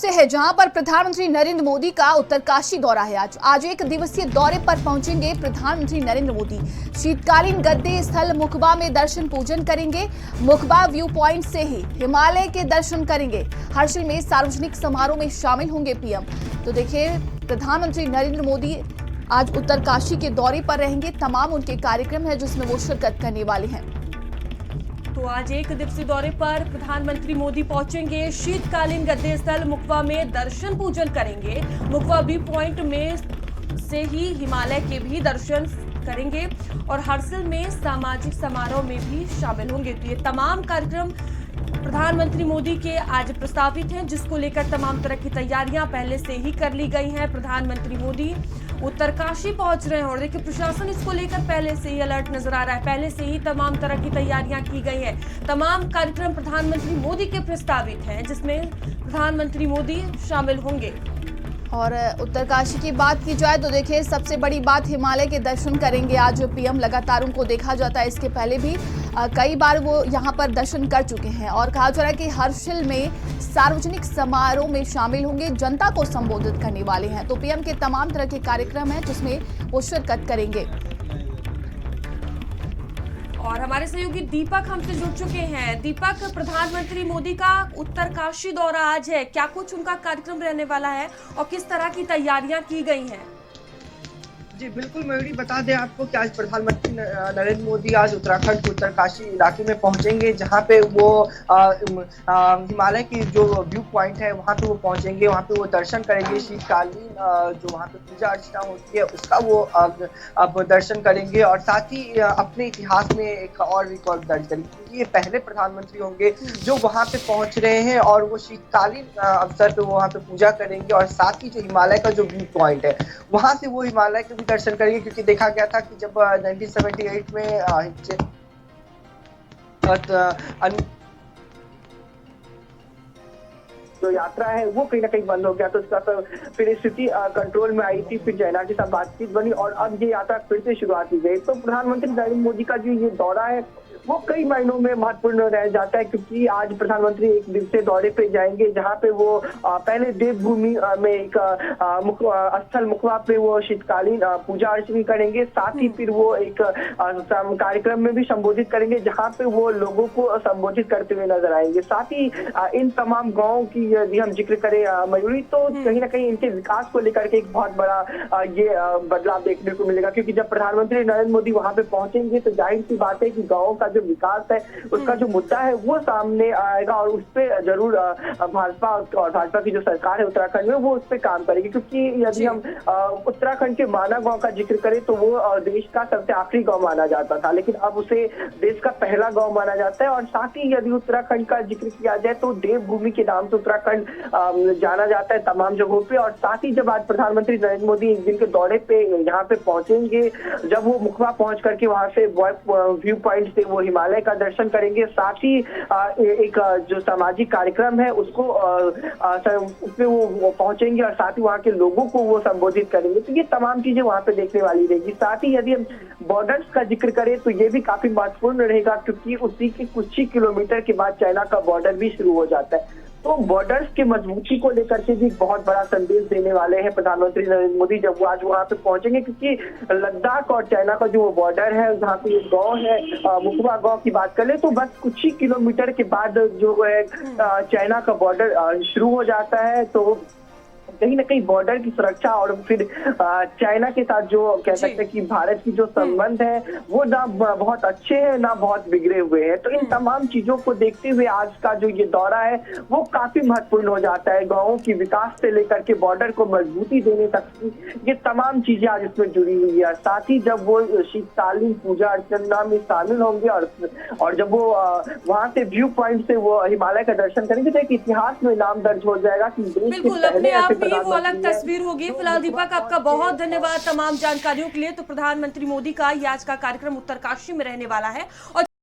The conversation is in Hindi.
से है, जहां पर प्रधानमंत्री नरेंद्र मोदी का उत्तरकाशी दौरा है। आज एक दिवसीय दौरे पर पहुंचेंगे प्रधानमंत्री नरेंद्र मोदी। शीतकालीन गद्दे स्थल मुखबा में दर्शन पूजन करेंगे। मुखबा व्यू पॉइंट से ही हिमालय के दर्शन करेंगे। हर्षिल में सार्वजनिक समारोह में शामिल होंगे पीएम। तो देखिए, प्रधानमंत्री नरेंद्र मोदी आज उत्तरकाशी के दौरे पर रहेंगे। तमाम उनके कार्यक्रम है जिसमें वो शिरकत करने वाले हैं। तो आज एक दिवसीय दौरे पर प्रधानमंत्री मोदी पहुंचेंगे। शीतकालीन गद्दे स्थल मुखबा में दर्शन पूजन करेंगे। मुखबा व्यू पॉइंट में से ही हिमालय के भी दर्शन करेंगे और हर्षिल में सामाजिक समारोह में भी शामिल होंगे। तो ये तमाम कार्यक्रम प्रधानमंत्री मोदी के आज प्रस्तावित हैं, जिसको लेकर तमाम तरह की तैयारियां पहले से ही कर ली गई हैं। प्रधानमंत्री मोदी उत्तरकाशी पहुंच रहे हैं और देखिए, प्रशासन इसको लेकर पहले से ही अलर्ट नजर आ रहा है। पहले से ही तमाम तरह की तैयारियां की गई हैं। तमाम कार्यक्रम प्रधानमंत्री मोदी के प्रस्तावित हैं, जिसमें प्रधानमंत्री मोदी शामिल होंगे। और उत्तरकाशी की बात की जाए तो देखिए, सबसे बड़ी बात हिमालय के दर्शन करेंगे आज पीएम। लगातार उनको देखा जाता है, इसके पहले भी कई बार वो यहां पर दर्शन कर चुके हैं और कहा जा रहा है कि हर्षिल में सार्वजनिक समारोह में शामिल होंगे, जनता को संबोधित करने वाले हैं। तो पीएम के तमाम तरह के कार्यक्रम हैं जिसमें वो शिरकत करेंगे। और हमारे सहयोगी दीपक हमसे जुड़ चुके हैं। दीपक, प्रधानमंत्री मोदी का उत्तरकाशी दौरा आज है, क्या कुछ उनका कार्यक्रम रहने वाला है और किस तरह की तैयारियां की गई हैं? जी बिल्कुल मयूरी, बता दें आपको कि आज प्रधानमंत्री नरेंद्र मोदी आज उत्तराखंड के उत्तरकाशी इलाके में पहुंचेंगे, जहां पे वो हिमालय की जो व्यू पॉइंट है वहां पे वो पहुंचेंगे। वहां पे वो दर्शन करेंगे। शीतकालीन जो वहां पे पूजा अर्चना होती है उसका वो अब दर्शन करेंगे और साथ ही अपने इतिहास में एक और रिकॉर्ड दर्ज करेंगे, क्योंकि ये पहले प्रधानमंत्री होंगे जो वहां पे पहुंच रहे हैं और वो शीतकालीन अवसर पे वहां पे पूजा करेंगे और साथ ही जो हिमालय का जो व्यू पॉइंट है वहां से वो हिमालय के दर्शन करेंगे। क्योंकि देखा गया था कि जब 1978 में जो यात्रा है वो कहीं ना कहीं बंद हो गया, तो उसका फिर स्थिति कंट्रोल में आई थी। फिर चाइना के साथ बातचीत बनी और अब ये यात्रा फिर से शुरुआत की गई। तो प्रधानमंत्री नरेंद्र मोदी का जो ये दौरा है वो कई मायनों में महत्वपूर्ण रह जाता है, क्योंकि आज प्रधानमंत्री एक दिवसीय दौरे पे जाएंगे, जहां पे वो पहले देवभूमि में एक स्थल मुखबा पे वो शीतकालीन पूजा अर्चना करेंगे। साथ ही फिर वो एक कार्यक्रम में भी संबोधित करेंगे, जहां पे वो लोगों को संबोधित करते हुए नजर आएंगे। साथ ही इन तमाम गाँव की यदि हम जिक्र करें मयूरी, तो कहीं ना कहीं इनके विकास को लेकर के एक बहुत बड़ा ये बदलाव देखने को मिलेगा, क्योंकि जब प्रधानमंत्री नरेंद्र मोदी वहां पे पहुंचेंगे तो जाहिर सी बात है कि गाँव का जो विकास है उसका जो मुद्दा है वो सामने आएगा और उस पे जरूर भाजपा की जो सरकार है उत्तराखंड में वो उस पे काम करेगी। क्योंकि यदि हम उत्तराखंड के माना गांव का जिक्र करें तो वो देश का सबसे आखिरी गांव माना जाता था, लेकिन अब उसे देश का पहला गांव माना जाता है। और साथ ही यदि उत्तराखंड का जिक्र किया जाए तो देवभूमि के नाम से उत्तराखंड जाना जाता है तमाम जगहों पे। और साथ ही जब आज प्रधानमंत्री नरेंद्र मोदी एक दिन के दौरे पे यहाँ पे पहुंचेंगे, जब वो मुखबा पहुंच करके वहां से व्यू पॉइंट से वो हिमालय का दर्शन करेंगे, साथ ही एक जो सामाजिक कार्यक्रम है उसको उसमें वो पहुंचेंगे और साथ ही वहाँ के लोगों को वो संबोधित करेंगे। तो ये तमाम चीजें वहाँ पे देखने वाली रहेगी। साथ ही यदि हम बॉर्डर्स का जिक्र करें तो ये भी काफी महत्वपूर्ण रहेगा, क्योंकि उसी के कुछ ही किलोमीटर के बाद चाइना का बॉर्डर भी शुरू हो जाता है। तो बॉर्डर्स की मजबूती को लेकर के भी बहुत बड़ा संदेश देने वाले हैं प्रधानमंत्री नरेंद्र मोदी जब वो आज वहां पे पहुंचेंगे, क्योंकि लद्दाख और चाइना का जो बॉर्डर है जहाँ पे गांव है मुखबा गांव की बात कर ले तो बस कुछ ही किलोमीटर के बाद जो है चाइना का बॉर्डर शुरू हो जाता है। तो कहीं ना कहीं बॉर्डर की सुरक्षा और फिर चाइना के साथ जो कह सकते हैं कि भारत की जो संबंध है वो ना बहुत अच्छे हैं ना बहुत बिगड़े हुए हैं। तो इन तमाम चीजों को देखते हुए आज का जो ये दौरा है वो काफी महत्वपूर्ण हो जाता है। गाँवों की विकास से लेकर के बॉर्डर को मजबूती देने तक ये तमाम चीजें आज इसमें जुड़ी हुई है। साथ ही जब वो शीतकालीन पूजा अर्चना में शामिल होंगे और जब वो वहां से व्यू पॉइंट से वो हिमालय का दर्शन करेंगे तो एक इतिहास में नाम दर्ज हो जाएगा कि देश के पहले वो अलग तस्वीर होगी। फिलहाल दीपक, आपका बहुत धन्यवाद तमाम जानकारियों के लिए। तो प्रधानमंत्री मोदी का ये आज का कार्यक्रम उत्तरकाशी में रहने वाला है और